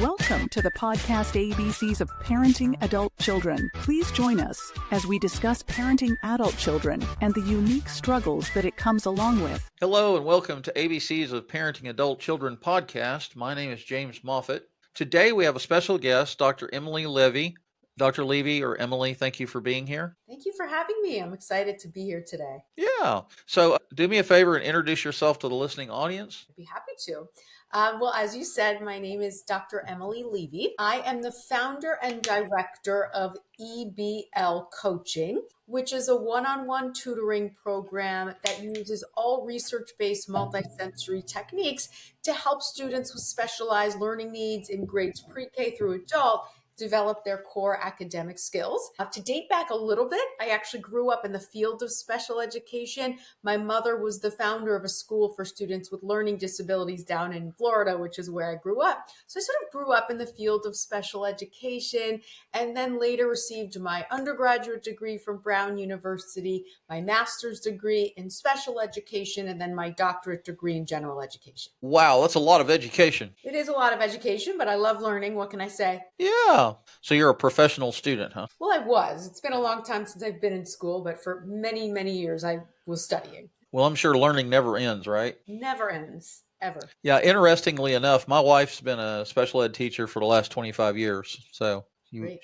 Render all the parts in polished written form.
Welcome to the podcast ABCs of Parenting Adult Children. Please join us as we discuss parenting adult children and the unique struggles that it comes along with. Hello and welcome to ABCs of Parenting Adult Children podcast. My name is James Moffitt. Today we have a special guest, Dr. Emily Levy. Dr. Levy or Emily, thank you for being here. Thank you for having me. I'm excited to be here today. Yeah. So do me a favor and introduce yourself to the listening audience. I'd be happy to. Well, as you said, my name is Dr. Emily Levy. I am the founder and director of EBL Coaching, which is a one-on-one tutoring program that uses all research-based multisensory techniques to help students with specialized learning needs in grades pre-K through adult develop their core academic skills. To date back a little bit, I actually grew up in the field of special education. My mother was the founder of a school for students with learning disabilities down in Florida, which is where I grew up. So I sort of grew up in the field of special education and then later received my undergraduate degree from Brown University, my master's degree in special education, and then my doctorate degree in general education. Wow, that's a lot of education. It is a lot of education, but I love learning. What can I say? Yeah. So you're a professional student, huh? Well, I was. It's been a long time since I've been in school, but for many, many years I was studying. Well, I'm sure learning never ends, right? Never ends, ever. Yeah, interestingly enough, my wife's been a special ed teacher for the last 25 years. So you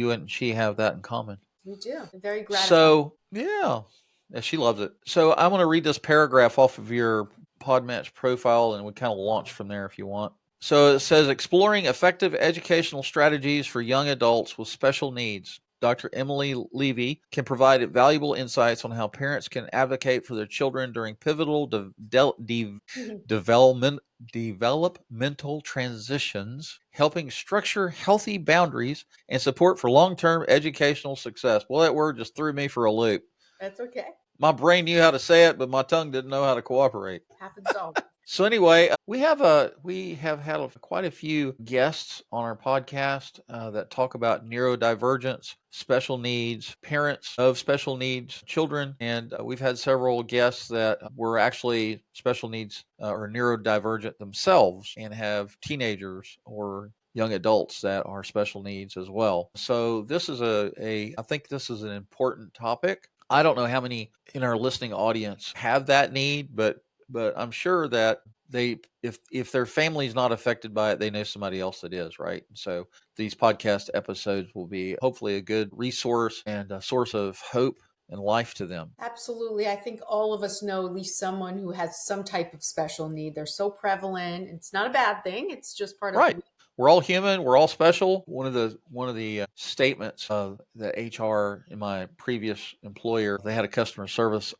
and she have that in common. We do. Very gratifying. So, yeah, she loves it. So I'm going to read this paragraph off of your Podmatch profile, and we kind of launch from there if you want. So it says, exploring effective educational strategies for young adults with special needs. Dr. Emily Levy can provide valuable insights on how parents can advocate for their children during pivotal developmental transitions, helping structure healthy boundaries and support for long-term educational success. Well, that word just threw me for a loop. That's okay. My brain knew how to say it, but my tongue didn't know how to cooperate. Happens all. So anyway, we have had quite a few guests on our podcast that talk about neurodivergence, special needs, parents of special needs children, and we've had several guests that were actually special needs or neurodivergent themselves and have teenagers or young adults that are special needs as well. So this is I think this is an important topic. I don't know how many in our listening audience have that need, but I'm sure that if their family's not affected by it, they know somebody else that is, right? So these podcast episodes will be hopefully a good resource and a source of hope and life to them. Absolutely. I think all of us know at least someone who has some type of special need. They're so prevalent. It's not a bad thing. It's just part of right. We're all human. We're all special. One of the statements of the HR in my previous employer, they had a customer service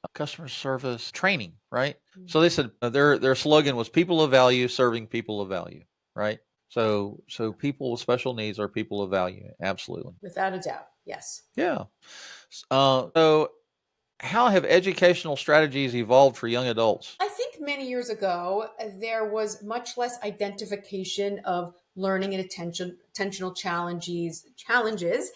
training, right? Mm-hmm. So they said their slogan was "People of value serving people of value," right? So people with special needs are people of value, absolutely, without a doubt. Yes. Yeah. So how have educational strategies evolved for young adults? I think many years ago, there was much less identification of learning and attentional challenges,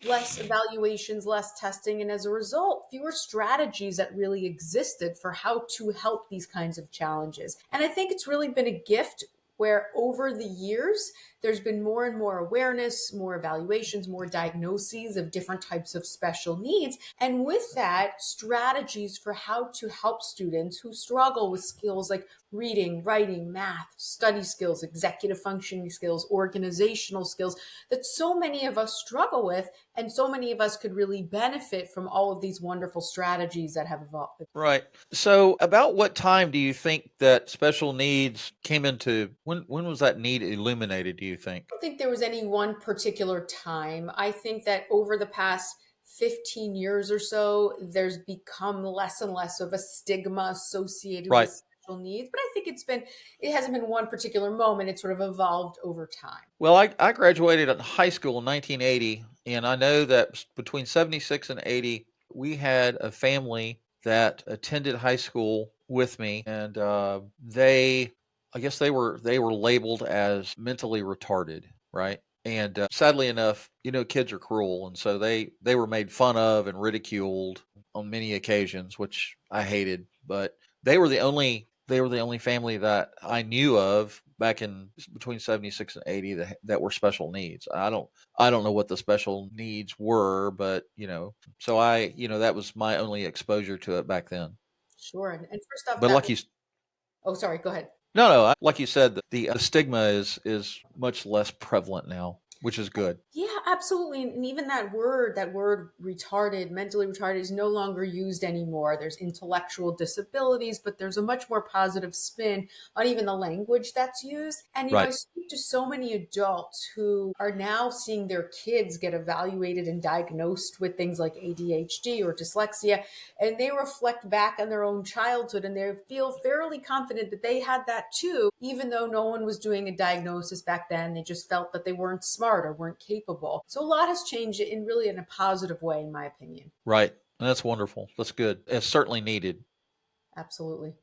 less evaluations, less testing, and as a result, fewer strategies that really existed for how to help these kinds of challenges. And I think it's really been a gift where over the years, there's been more and more awareness, more evaluations, more diagnoses of different types of special needs. And with that, strategies for how to help students who struggle with skills like reading, writing, math, study skills, executive functioning skills, organizational skills that so many of us struggle with. And so many of us could really benefit from all of these wonderful strategies that have evolved. Right. So about what time do you think that special needs came into, when was that need illuminated, do you think? I don't think there was any one particular time. I think that over the past 15 years or so, there's become less and less of a stigma associated with special needs. But I think it hasn't been one particular moment. It sort of evolved over time. Well, I graduated in high school in 1980, and I know that between 76 and 80, we had a family that attended high school with me, and I guess they were labeled as mentally retarded, right? And sadly enough, kids are cruel, and so they were made fun of and ridiculed on many occasions, which I hated. But they were the only family that I knew of back in between 76 and 80 that were special needs. I don't know what the special needs were, but so that was my only exposure to it back then. Sure. And first off, But that like was, you oh, sorry, go ahead. no, like you said, the stigma is much less prevalent now, which is good. Yeah, absolutely. And even that word retarded, mentally retarded is no longer used anymore. There's intellectual disabilities, but there's a much more positive spin on even the language that's used. And, I Right. speak to so many adults who are now seeing their kids get evaluated and diagnosed with things like ADHD or dyslexia, and they reflect back on their own childhood and they feel fairly confident that they had that too, even though no one was doing a diagnosis back then. They just felt that they weren't smart or weren't capable. So a lot has changed in really in a positive way, in my opinion. Right. And that's wonderful. That's good. It's certainly needed. Absolutely.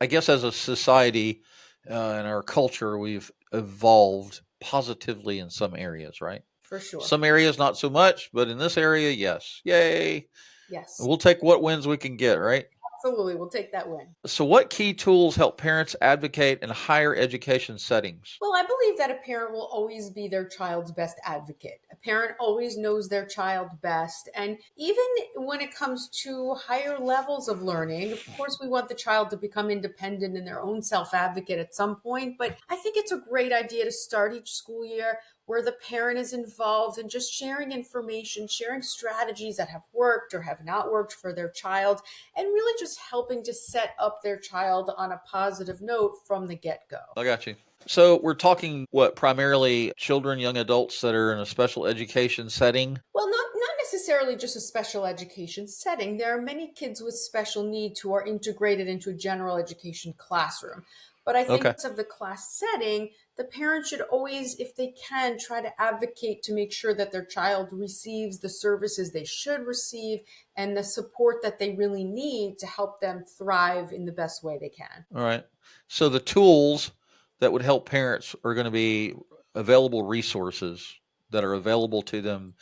I guess as a society and our culture, we've evolved positively in some areas, right? For sure. Some areas not so much, but in this area, yes. Yay. Yes. We'll take what wins we can get, right? Absolutely. We'll take that win. So, what key tools help parents advocate in higher education settings? Well, I believe that a parent will always be their child's best advocate. A parent always knows their child best. And even when it comes to higher levels of learning, of course, we want the child to become independent and their own self advocate at some point. But I think it's a great idea to start each school year where the parent is involved and just sharing information, sharing strategies that have worked or have not worked for their child, and really just helping to set up their child on a positive note from the get go. I got you. So, we're talking what primarily children, young adults that are in a special education setting? Well, not necessarily just a special education setting. There are many kids with special needs who are integrated into a general education classroom. But I think Okay. because of the class setting, the parent should always, if they can, try to advocate to make sure that their child receives the services they should receive and the support that they really need to help them thrive in the best way they can. All right. So, the tools that would help parents are going to be available resources that are available to them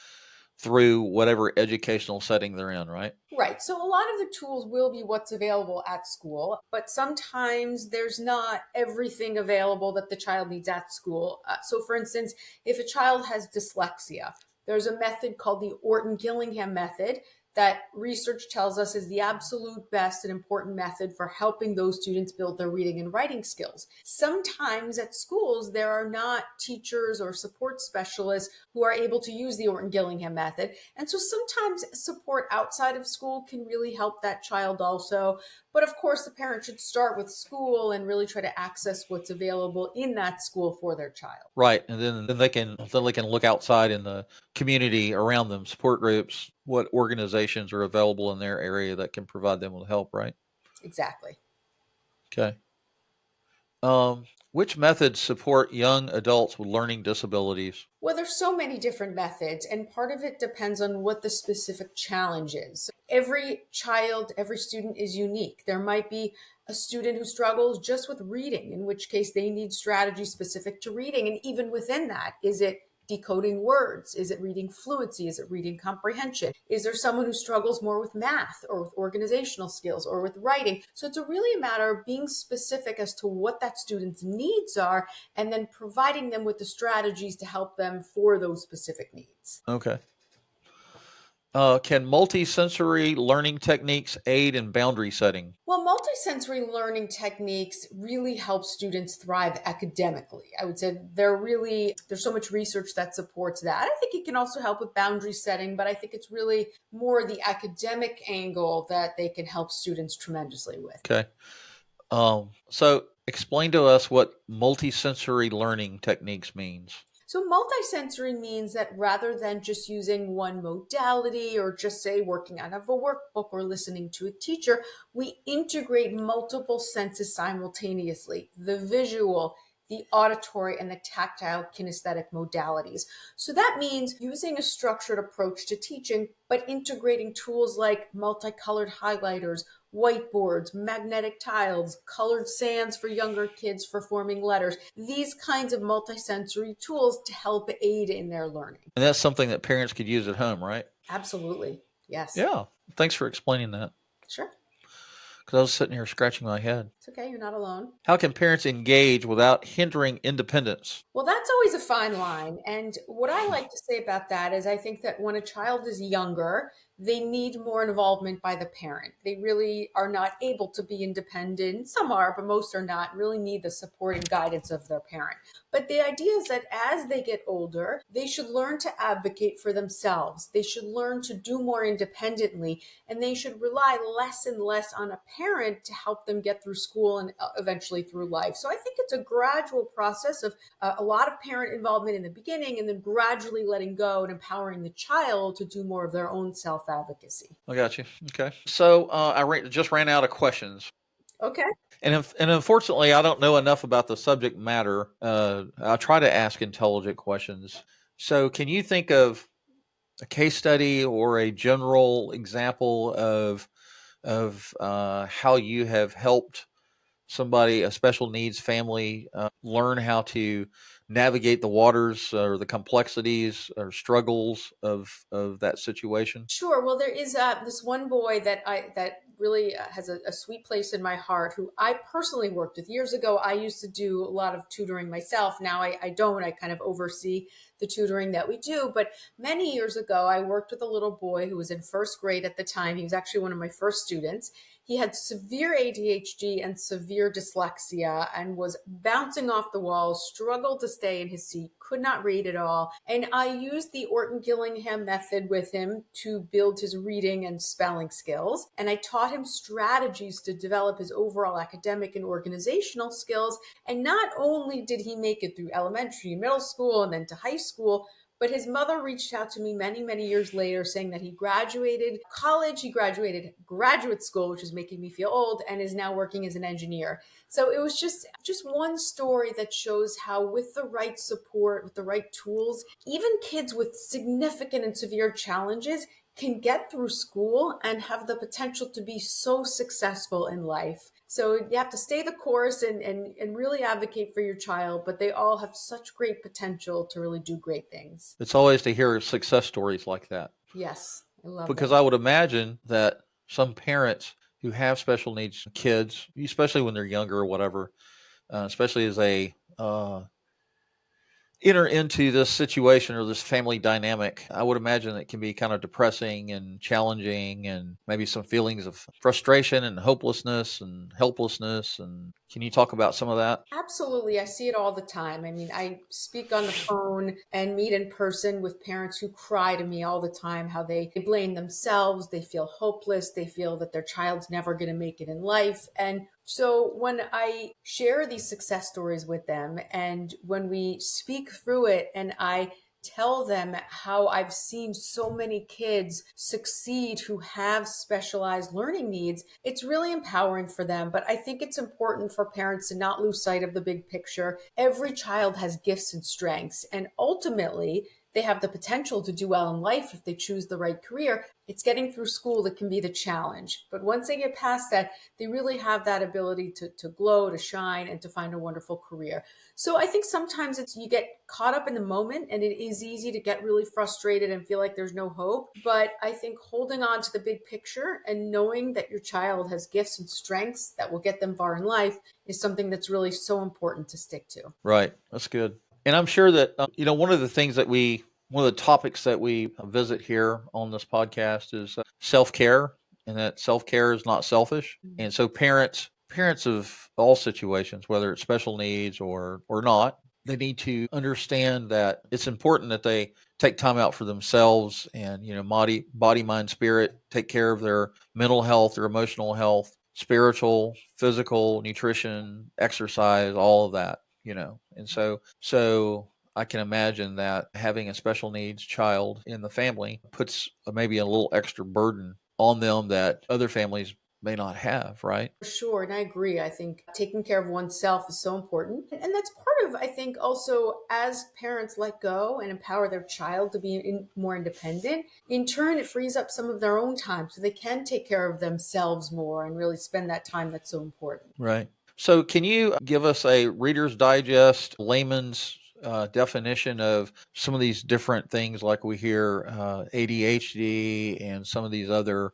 through whatever educational setting they're in, right? Right. So a lot of the tools will be what's available at school, but sometimes there's not everything available that the child needs at school. So, for instance, if a child has dyslexia, there's a method called the Orton-Gillingham method that research tells us is the absolute best and important method for helping those students build their reading and writing skills. Sometimes at schools, there are not teachers or support specialists who are able to use the Orton-Gillingham method. And so sometimes support outside of school can really help that child also. But of course, the parent should start with school and really try to access what's available in that school for their child. Right. And then they can look outside in the community around them, support groups, what organizations are available in their area that can provide them with help, right? Exactly. Okay. Which methods support young adults with learning disabilities? Well, there's so many different methods, and part of it depends on what the specific challenge is. Every child, every student is unique. There might be a student who struggles just with reading, in which case they need strategy specific to reading. And even within that, is it decoding words? Is it reading fluency? Is it reading comprehension? Is there someone who struggles more with math or with organizational skills or with writing? So it's really a matter of being specific as to what that student's needs are and then providing them with the strategies to help them for those specific needs. Okay. Can multisensory learning techniques aid in boundary setting? Well, multisensory learning techniques really help students thrive academically. I would say there's so much research that supports that. I think it can also help with boundary setting, but I think it's really more the academic angle that they can help students tremendously with. Okay. So explain to us what multisensory learning techniques means. So, multisensory means that rather than just using one modality or just say working out of a workbook or listening to a teacher, we integrate multiple senses simultaneously: the visual, the auditory, and the tactile kinesthetic modalities. So that means using a structured approach to teaching, but integrating tools like multicolored highlighters, whiteboards, magnetic tiles, colored sands for younger kids for forming letters, these kinds of multisensory tools to help aid in their learning. And that's something that parents could use at home, right? Absolutely. Yes. Yeah. Thanks for explaining that. Sure. Because I was sitting here scratching my head. It's okay, you're not alone. How can parents engage without hindering independence? Well, that's always a fine line. And what I like to say about that is I think that when a child is younger, they need more involvement by the parent. They really are not able to be independent. Some are, but most are not, really need the support and guidance of their parent. But the idea is that as they get older, they should learn to advocate for themselves. They should learn to do more independently, and they should rely less and less on a parent to help them get through school and eventually through life. So I think it's a gradual process of a lot of parent involvement in the beginning and then gradually letting go and empowering the child to do more of their own self advocacy. I got you. Okay. So just ran out of questions. Okay. And unfortunately, I don't know enough about the subject matter. I try to ask intelligent questions. So, can you think of a case study or a general example of how you have helped somebody, a special needs family, learn how to navigate the waters or the complexities or struggles of that situation? Sure. Well, there is this one boy that really has a sweet place in my heart, who I personally worked with years ago. I used to do a lot of tutoring myself. Now I don't. I kind of oversee the tutoring that we do. But many years ago, I worked with a little boy who was in first grade at the time. He was actually one of my first students. He had severe ADHD and severe dyslexia and was bouncing off the walls, struggled to stay in his seat, could not read at all. And I used the Orton Gillingham method with him to build his reading and spelling skills. And I taught him strategies to develop his overall academic and organizational skills. And not only did he make it through elementary, middle school, and then to high school, but his mother reached out to me many, many years later saying that he graduated college, he graduated graduate school, which is making me feel old, and is now working as an engineer. So it was just one story that shows how with the right support, with the right tools, even kids with significant and severe challenges can get through school and have the potential to be so successful in life. So you have to stay the course and really advocate for your child, but they all have such great potential to really do great things. It's always to hear success stories like that, Yes, I love because that. I would imagine that some parents who have special needs kids, especially when they're younger or whatever, especially as they enter into this situation or this family dynamic, I would imagine it can be kind of depressing and challenging and maybe some feelings of frustration and hopelessness and helplessness. And can you talk about some of that? Absolutely. I see it all the time. I mean, I speak on the phone and meet in person with parents who cry to me all the time, how they blame themselves, they feel hopeless, they feel that their child's never going to make it in life. And so when I share these success stories with them and when we speak through it and I tell them how I've seen so many kids succeed who have specialized learning needs, it's really empowering for them. But I think it's important for parents to not lose sight of the big picture. Every child has gifts and strengths, and ultimately, they have the potential to do well in life if they choose the right career. It's getting through school that can be the challenge. But once they get past that, they really have that ability to glow, to shine, and to find a wonderful career. So I think sometimes it's you get caught up in the moment and it is easy to get really frustrated and feel like there's no hope. But I think holding on to the big picture and knowing that your child has gifts and strengths that will get them far in life is something that's really so important to stick to. Right. That's good. And I'm sure that, one of the things one of the topics that we visit here on this podcast is self care, and that self care is not selfish. And so parents of all situations, whether it's special needs or not, they need to understand that it's important that they take time out for themselves and, body, mind, spirit, take care of their mental health, their emotional health, spiritual, physical, nutrition, exercise, all of that, And so I can imagine that having a special needs child in the family puts maybe a little extra burden on them that other families may not have, right? For sure, and I agree. I think taking care of oneself is so important. And that's part of, I think, also as parents let go and empower their child to be more independent, in turn, it frees up some of their own time so they can take care of themselves more and really spend that time that's so important. Right. So, can you give us a Reader's Digest, layman's definition of some of these different things, like we hear ADHD and some of these other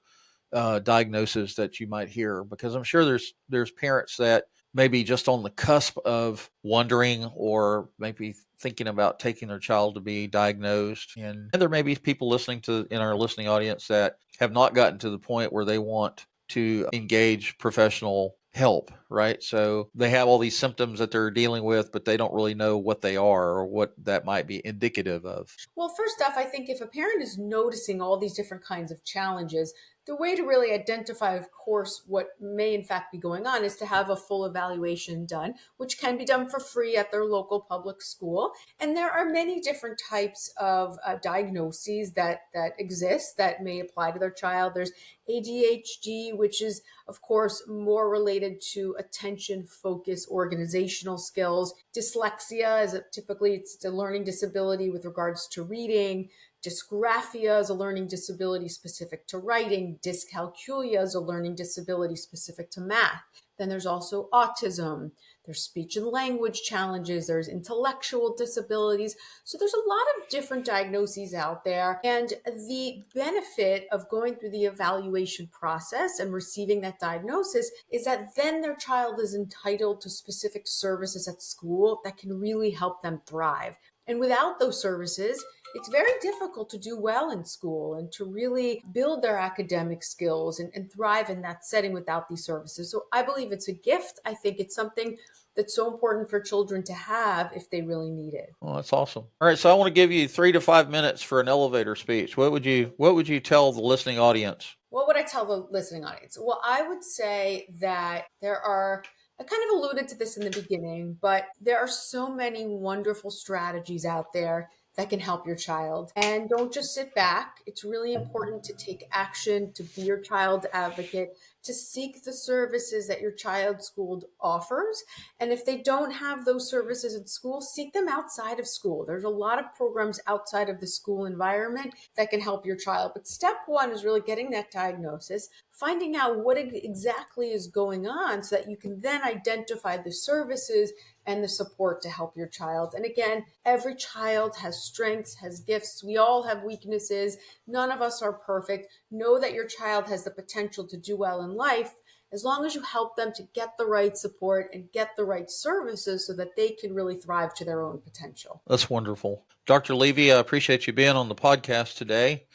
diagnoses that you might hear, because I'm sure there's parents that maybe just on the cusp of wondering or maybe thinking about taking their child to be diagnosed. And there may be people listening in our listening audience that have not gotten to the point where they want to engage professional help, right? So they have all these symptoms that they're dealing with, but they don't really know what they are or what that might be indicative of. Well, first off, I think if a parent is noticing all these different kinds of challenges, the way to really identify, of course, what may in fact be going on is to have a full evaluation done, which can be done for free at their local public school. And there are many different types of diagnoses that exist that may apply to their child. There's ADHD, which is, of course, more related to attention, focus, organizational skills. Dyslexia is it's a learning disability with regards to reading. Dysgraphia is a learning disability specific to writing. Dyscalculia is a learning disability specific to math. Then there's also autism. There's speech and language challenges. There's intellectual disabilities. So there's a lot of different diagnoses out there. And the benefit of going through the evaluation process and receiving that diagnosis is that then their child is entitled to specific services at school that can really help them thrive. And without those services, it's very difficult to do well in school and to really build their academic skills and thrive in that setting without these services. So I believe it's a gift. I think it's something that's so important for children to have if they really need it. Well, that's awesome. All right, so I want to give you 3 to 5 minutes for an elevator speech. What would you tell the listening audience? What would I tell the listening audience? Well, I would say that I kind of alluded to this in the beginning, but there are so many wonderful strategies out there that can help your child. And don't just sit back. It's really important to take action, to be your child's advocate, to seek the services that your child's school offers. And if they don't have those services in school, seek them outside of school. There's a lot of programs outside of the school environment that can help your child. But step one is really getting that diagnosis, finding out what exactly is going on so that you can then identify the services and the support to help your child. And again, every child has strengths, has gifts. We all have weaknesses. None of us are perfect. Know that your child has the potential to do well in life as long as you help them to get the right support and get the right services so that they can really thrive to their own potential. That's wonderful. Dr. Levy, I appreciate you being on the podcast today.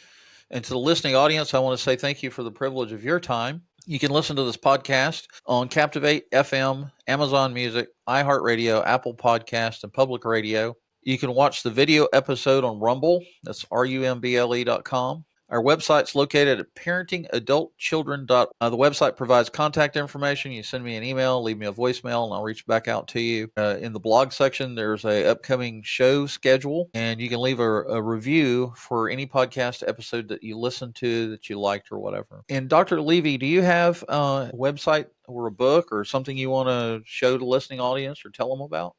And to the listening audience, I want to say thank you for the privilege of your time. You can listen to this podcast on Captivate FM, Amazon Music, iHeartRadio, Apple Podcast, and Public Radio. You can watch the video episode on Rumble. That's rumble.com. Our website's located at parentingadultchildren.org. The website provides contact information. You send me an email, leave me a voicemail, and I'll reach back out to you. In the blog section, there's a upcoming show schedule, and you can leave a review for any podcast episode that you listen to that you liked or whatever. And Dr. Levy, do you have a website or a book or something you want to show the listening audience or tell them about?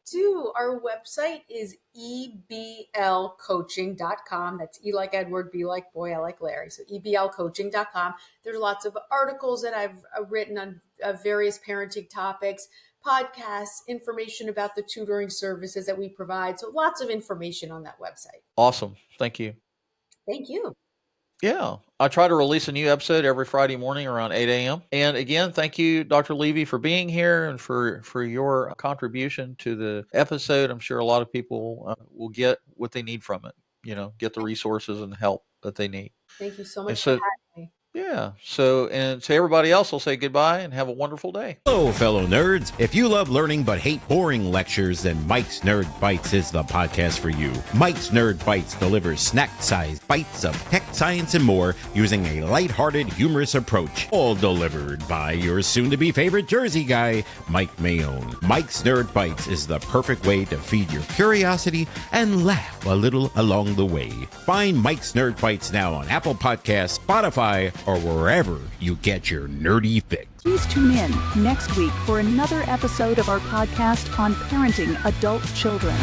Our website is eblcoaching.com. That's E like Edward, B like boy, L like Larry. So eblcoaching.com. There's lots of articles that I've written on various parenting topics, podcasts, information about the tutoring services that we provide. So lots of information on that website. Awesome. Thank you. Thank you. Yeah, I try to release a new episode every Friday morning around 8 a.m. And again, thank you, Dr. Levy, for being here and for your contribution to the episode. I'm sure a lot of people will get what they need from it, get the resources and help that they need. Thank you so much for having me. Yeah. So, and to everybody else, I'll say goodbye and have a wonderful day. Hello, fellow nerds. If you love learning but hate boring lectures, then Mike's Nerd Bites is the podcast for you. Mike's Nerd Bites delivers snack-sized bites of tech, science, and more using a lighthearted, humorous approach. All delivered by your soon-to-be favorite Jersey guy, Mike Mayone. Mike's Nerd Bites is the perfect way to feed your curiosity and laugh a little along the way. Find Mike's Nerd Bites now on Apple Podcasts, Spotify, or wherever you get your nerdy fix. Please tune in next week for another episode of our podcast on parenting adult children.